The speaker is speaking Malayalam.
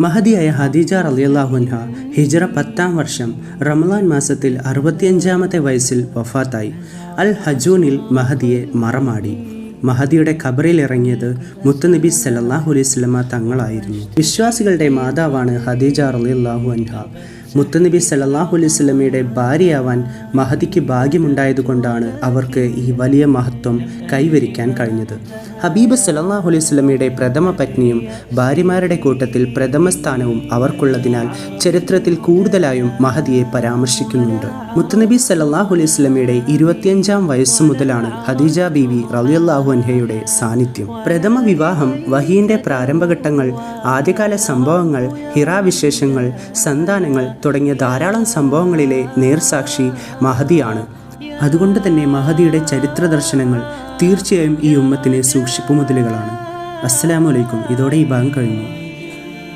മഹദിയായ ഖദീജ റളിയല്ലാഹു അൻഹ ഹിജ്റ 10-ാം വർഷം റമളാൻ മാസത്തിൽ 65-ാമത്തെ വയസ്സിൽ വഫാത്തായി. അൽ ഹജൂനിൽ മഹദിയെ മറമാടി. മഹദിയുടെ ഖബറിൽ ഇറങ്ങിയത് മുത്തുനബി സല്ലല്ലാഹു അലൈഹി വസല്ലമ തങ്ങളായിരുന്നു. വിശ്വാസികളുടെ മാതാവാണ് ഖദീജ റളിയല്ലാഹു അൻഹ. മുത്തുനബി സല്ലല്ലാഹു അലൈഹി വസല്ലമയുടെ ഭാര്യയാവാൻ മഹദിക്ക് ഭാഗ്യമുണ്ടായതുകൊണ്ടാണ് അവർക്ക് ഈ വലിയ മഹത്വം കൈവരിക്കാൻ കഴിഞ്ഞത്. ഹബീബ് സല്ലല്ലാഹു അലൈഹി വസല്ലമയുടെ പ്രഥമ പത്നിയും ഭാര്യമാരുടെ കൂട്ടത്തിൽ പ്രഥമ സ്ഥാനവും അവർക്കുള്ളതിനാൽ ചരിത്രത്തിൽ കൂടുതലായും മഹദിയെ പരാമർശിക്കുന്നുണ്ട്. മുത്തുനബി സല്ലല്ലാഹു അലൈഹി വസല്ലമയുടെ 25-ാം വയസ്സു മുതലാണ് ഖദീജ ബീവി റളിയല്ലാഹു അൻഹയുടെ സാന്നിധ്യം. പ്രഥമ വിവാഹം, വഹിയിൻ്റെ പ്രാരംഭഘട്ടങ്ങൾ, ആദ്യകാല സംഭവങ്ങൾ, ഹിറാ വിശേഷങ്ങൾ, സന്താനങ്ങൾ തുടങ്ങിയ ധാരാളം സംഭവങ്ങളിലെ നേർസാക്ഷി മഹദിയാണ്. അതുകൊണ്ട് തന്നെ മഹദിയുടെ ചരിത്ര ദർശനങ്ങൾ തീർച്ചയായും ഈ ഉമ്മത്തിന് സൂക്ഷിപ്പുമുതലുകളാണ്. അസ്സലാമു അലൈക്കും. ഇതോടെ ഈ ഭാഗം കഴിഞ്ഞു.